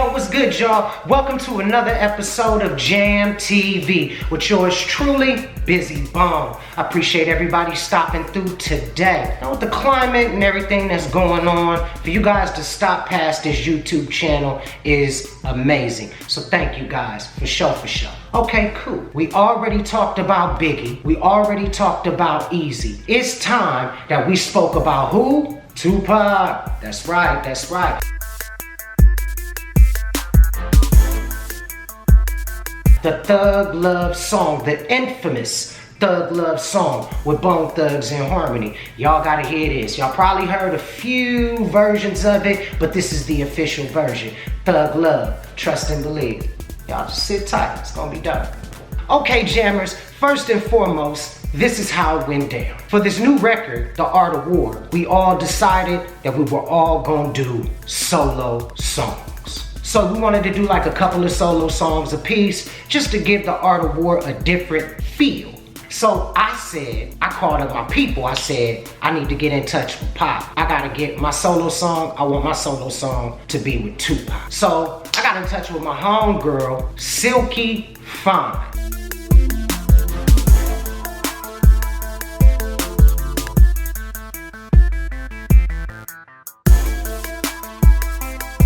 Yo, what's good, y'all? Welcome to another episode of Jam TV with yours truly, Bizzy Bone. I appreciate everybody stopping through today. Now with the climate and everything that's going on, for you guys to stop past this YouTube channel is amazing. So thank you guys, for sure. Okay, cool. We already talked about Biggie. We already talked about Easy. It's time that we spoke about who? Tupac. That's right. The Thug Love song, the infamous Thug Love song with Bone Thugs-n-Harmony. Y'all gotta hear this. Y'all probably heard a few versions of it, but this is the official version. Thug Love, trust and believe. Y'all just sit tight, it's gonna be done. Okay, jammers, first and foremost, this is how it went down. For this new record, The Art of War, we all decided that we were all gonna do solo songs. So we wanted to do like a couple of solo songs a piece just to give The Art of War a different feel. So I called up my people. I said, I need to get in touch with Pop. I gotta get my solo song. I want my solo song to be with Tupac. So I got in touch with my homegirl, Sylk-E Fine.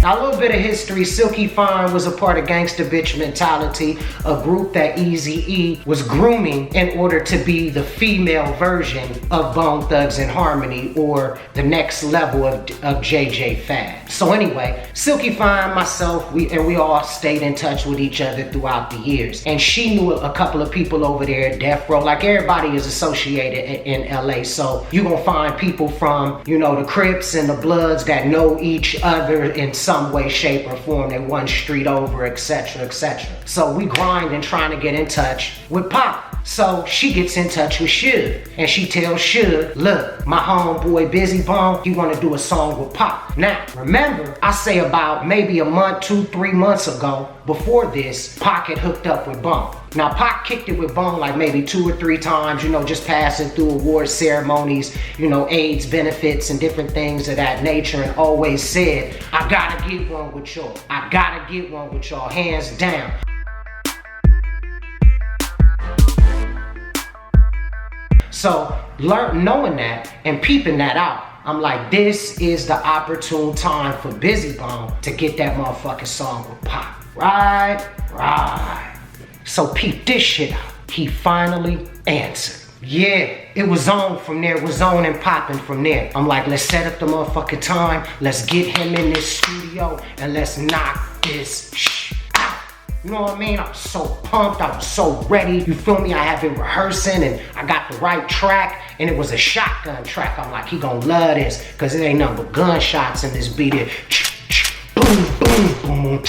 Now, a little bit of history. Sylk-E Fine was a part of Gangsta Bitch Mentality, a group that Eazy-E was grooming in order to be the female version of Bone Thugs-n-Harmony, or the next level of JJ Fad. So anyway, Sylk-E Fine, myself, we all stayed in touch with each other throughout the years. And she knew a couple of people over there at Death Row. Like, everybody is associated in LA. So you're gonna find people from, you know, the Crips and the Bloods that know each other in some way, shape, or form. They one street over, etc., etc. So we grind and trying to get in touch with Pop. So she gets in touch with Suge, and she tells Suge, look, my homeboy Bizzy Bone, he wanna do a song with Pop. Now, remember, I say about maybe a month, 2-3 months ago, before this, Pac had hooked up with Bone. Now, Pac kicked it with Bone like maybe 2 or 3 times, you know, just passing through award ceremonies, you know, AIDS benefits and different things of that nature, and always said, I gotta get one with y'all. I gotta get one with y'all, hands down. So, knowing that and peeping that out, I'm like, this is the opportune time for Bizzy Bone to get that motherfucking song with Pop. Right. So peep this shit out. He finally answered. Yeah, it was on from there. It was on and popping from there. I'm like, let's set up the motherfucking time. Let's get him in this studio and let's knock this shit out. You know what I mean? I was so pumped. I was so ready. You feel me? I have been rehearsing and I got the right track, and it was a shotgun track. I'm like, he gonna love this because it ain't nothing but gunshots in this beat. Boom, boom, boom.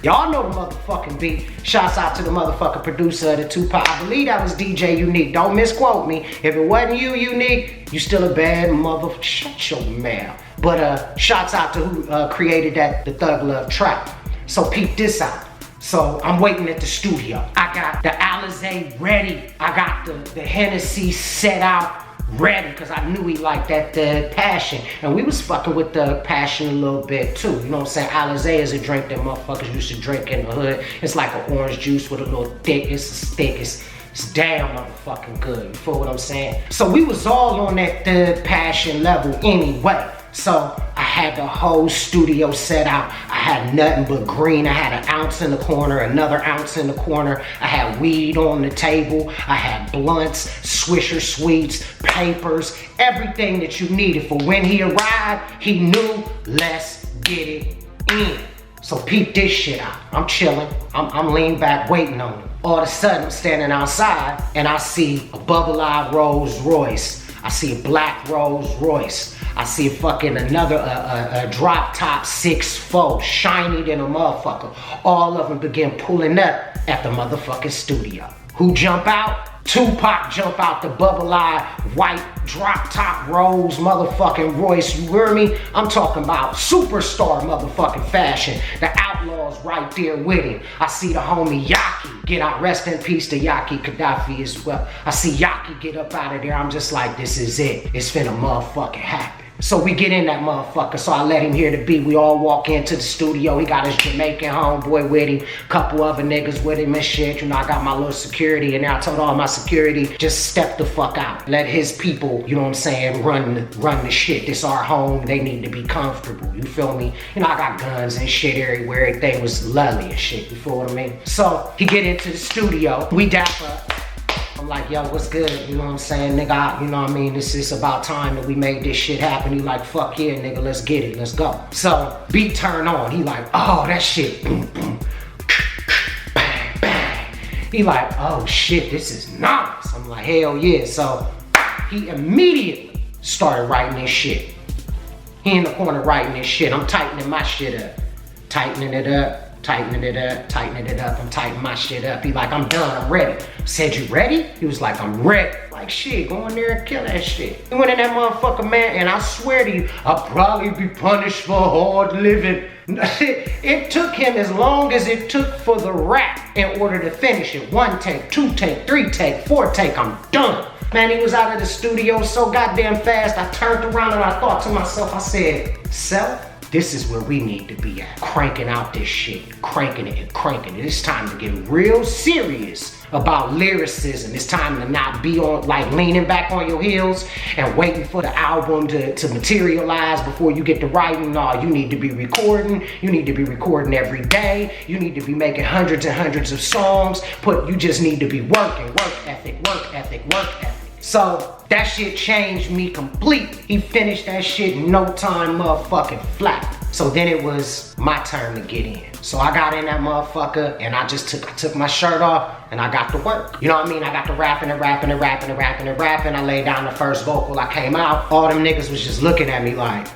Y'all know the motherfucking beat. Shouts out to the motherfucking producer of the Tupac. I believe that was DJ Unique. Don't misquote me. If it wasn't you, Unique, you still a bad mother. Shut your mouth. But shouts out to who created the Thug Love track. So peep this out. So I'm waiting at the studio. I got the Alizé ready. I got the Hennessy set out ready, because I knew he liked that passion. And we was fucking with the passion a little bit too. You know what I'm saying? Alizé is a drink that motherfuckers used to drink in the hood. It's like an orange juice with a little thick. It's thick. It's damn motherfucking good. You feel what I'm saying? So we was all on that passion level anyway. So I had the whole studio set out. I had nothing but green. I had an ounce in the corner, another ounce in the corner. I had weed on the table. I had blunts, Swisher Sweets, papers, everything that you needed for when he arrived. He knew, let's get it in. So peep this shit out. I'm chilling. I'm leaning back waiting on him. All of a sudden, I'm standing outside and I see a bubble-eyed Rolls Royce. I see a black Rolls Royce. I see another drop top 6'4", shiny than a motherfucker. All of them begin pulling up at the motherfucking studio. Who jump out? Tupac jump out the bubble-eyed white drop top Rolls motherfucking Royce. You hear me? I'm talking about superstar motherfucking fashion. The Outlaw's right there with him. I see the homie Yaki get out. Rest in peace to Yaki Gaddafi as well. I see Yaki get up out of there. I'm just like, this is it. It's finna motherfucking happen. So we get in that motherfucker, so I let him hear the beat. We all walk into the studio. He got his Jamaican homeboy with him, couple other niggas with him and shit. You know, I got my little security, and I told all my security, just step the fuck out. Let his people, you know what I'm saying, run the shit. This our home, they need to be comfortable, you feel me? You know, I got guns and shit everywhere. Everything was lovely and shit, you feel what I mean? So he get into the studio, we dap up. I'm like, yo, what's good? You know what I'm saying, nigga? You know what I mean? It's about time that we made this shit happen. He like, fuck yeah, nigga, let's get it, let's go. So, beat turn on. He like, oh, that shit, boom, boom, bang, bang. He like, oh shit, this is nice. I'm like, hell yeah. So, he immediately started writing this shit. He in the corner writing this shit. I'm tightening my shit up. Tightening it up. Tightening it up, tightening it up, I'm tightening my shit up. He like, I'm done, I'm ready. Said, you ready? He was like, I'm ready. Like, shit, go in there and kill that shit. He went in that motherfucker, man, and I swear to you, I'll probably be punished for hard living. It took him as long as it took for the rap in order to finish it. 1 take, 2 take, 3 take, 4 take, I'm done. Man, he was out of the studio so goddamn fast, I turned around and I thought to myself, I said, Self, this is where we need to be at. Cranking out this shit, cranking it and cranking it. It's time to get real serious about lyricism. It's time to not be on, like, leaning back on your heels and waiting for the album to materialize before you get to writing. No, you need to be recording. You need to be recording every day. You need to be making hundreds and hundreds of songs. You just need to be working. Work ethic, work ethic, work ethic. So that shit changed me completely. He finished that shit in no time, motherfucking flat. So then it was my turn to get in. So I got in that motherfucker and I took my shirt off and I got to work. You know what I mean? I got to rapping. I laid down the first vocal. I came out. All them niggas was just looking at me like,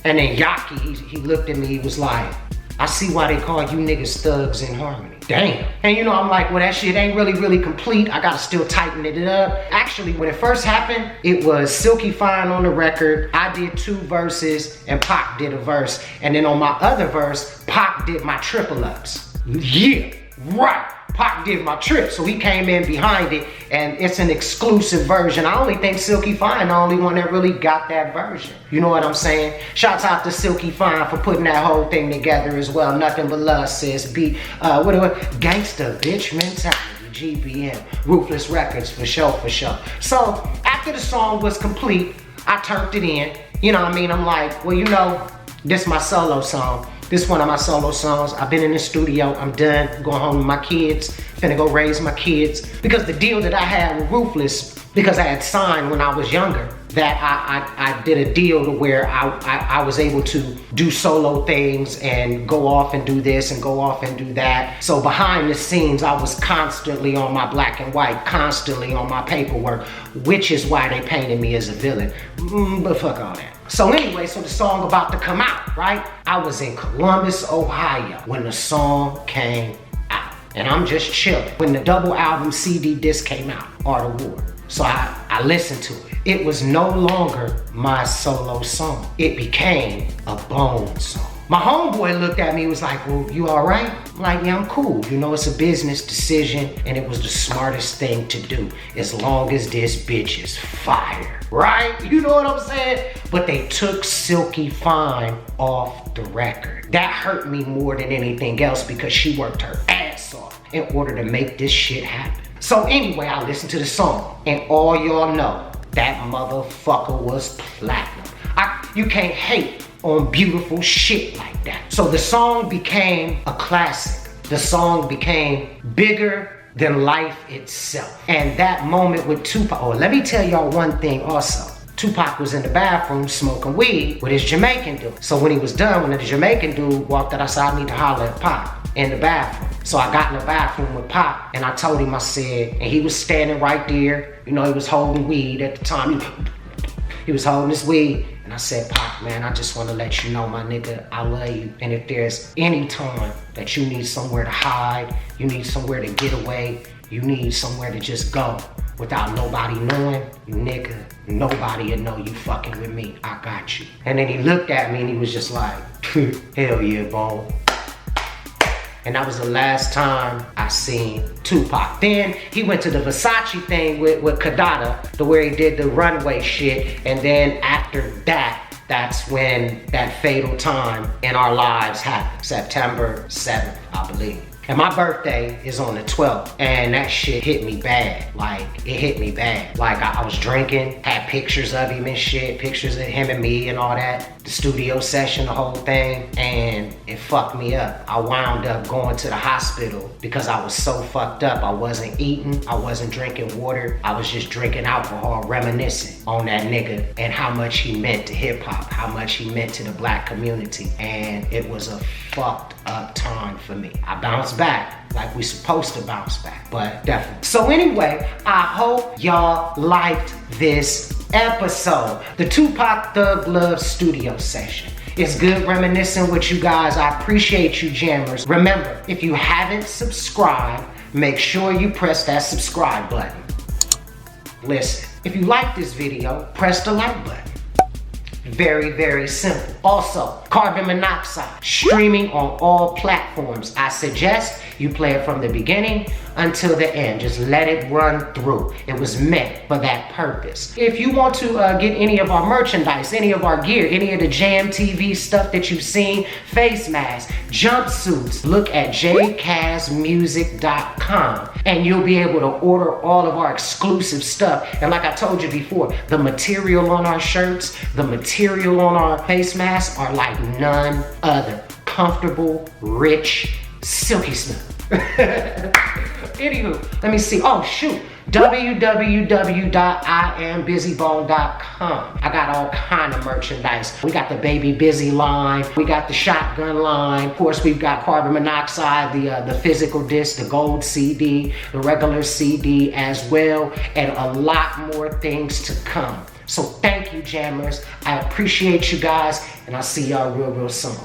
and then Yaki, he looked at me, he was like, I see why they call you niggas thugs in harmony. Damn. And you know, I'm like, well, that shit ain't really complete. I gotta still tighten it up. Actually, when it first happened, it was Sylk-E Fine on the record. I did 2 verses and Pac did a verse. And then on my other verse, Pac did my triple ups. Yeah, right. Pac did my trip, so he came in behind it, and it's an exclusive version. I only think Sylk-E Fine the only one that really got that version. You know what I'm saying? Shouts out to Sylk-E Fine for putting that whole thing together as well. Nothing but love, sis. Gangsta bitch mentality. GBM, Ruthless Records, for sure. So after the song was complete, I turned it in. You know what I mean? I'm like, well, you know, this is my solo song. This is one of my solo songs. I've been in the studio, I'm done, going home with my kids, finna go raise my kids. Because the deal that I had with Ruthless, because I had signed when I was younger, that I did a deal to where I was able to do solo things and go off and do this and go off and do that. So behind the scenes, I was constantly on my black and white, constantly on my paperwork, which is why they painted me as a villain. But fuck all that. So anyway, so the song about to come out, right? I was in Columbus, Ohio when the song came out. And I'm just chilling. When the double album CD disc came out, Art of War. So I listened to it. It was no longer my solo song. It became a Bone song. My homeboy looked at me and was like, well, you all right? I'm like, yeah, I'm cool. You know, it's a business decision and it was the smartest thing to do as long as this bitch is fire, right? You know what I'm saying? But they took Sylk-E Fine off the record. That hurt me more than anything else because she worked her ass off in order to make this shit happen. So anyway, I listened to the song and all y'all know that motherfucker was platinum. You can't hate on beautiful shit like that. So the song became a classic. The song became bigger than life itself. And that moment with Tupac, oh, let me tell y'all one thing also. Tupac was in the bathroom smoking weed with his Jamaican dude. So when he was done, when the Jamaican dude walked out, I said, I need to holler at Pac in the bathroom. So I got in the bathroom with Pac and I told him, I said, and he was standing right there. You know, he was holding weed at the time. He was holding his weed. And I said, Pac, man, I just want to let you know, my nigga, I love you. And if there's any time that you need somewhere to hide, you need somewhere to get away, you need somewhere to just go without nobody knowing, nigga, nobody will know you fucking with me. I got you. And then he looked at me and he was just like, hell yeah, Bone. And that was the last time I seen Tupac. Then he went to the Versace thing with Kadada, to where he did the runway shit. And then after that, that's when that fatal time in our lives happened. September 7th, I believe. And my birthday is on the 12th, and that shit hit me bad. Like, it hit me bad. Like, I was drinking, had pictures of him and shit, pictures of him and me and all that, the studio session, the whole thing, and it fucked me up. I wound up going to the hospital because I was so fucked up. I wasn't eating, I wasn't drinking water, I was just drinking alcohol, reminiscing on that nigga and how much he meant to hip hop, how much he meant to the black community, and it was a fucked up time for me. I bounced back like we supposed to bounce back, but definitely. So anyway, I hope y'all liked this episode, the Tupac Thug Love studio session. It's good reminiscing with you guys. I appreciate you, jammers. Remember, if you haven't subscribed, make sure you press that subscribe button. Listen, if you like this video, press the like button. Very, very simple. Also, Carbon Monoxide, streaming on all platforms. I suggest you play it from the beginning until the end. Just let it run through. It was meant for that purpose. If you want to get any of our merchandise, any of our gear, any of the Jam TV stuff that you've seen, face masks, jumpsuits, look at jkazmusic.com and you'll be able to order all of our exclusive stuff. And like I told you before, the material on our shirts, the material on our face masks are like none other. Comfortable, rich, silky smooth. Anywho, let me see. Oh shoot, www.iambizybone.com. I got all kind of merchandise. We got the Baby Bizzy line, we got the shotgun line. Of course, we've got Carbon Monoxide, the physical disc, the gold CD, the regular CD as well, and a lot more things to come. So thank you, jammers. I appreciate you guys, and I'll see y'all real soon.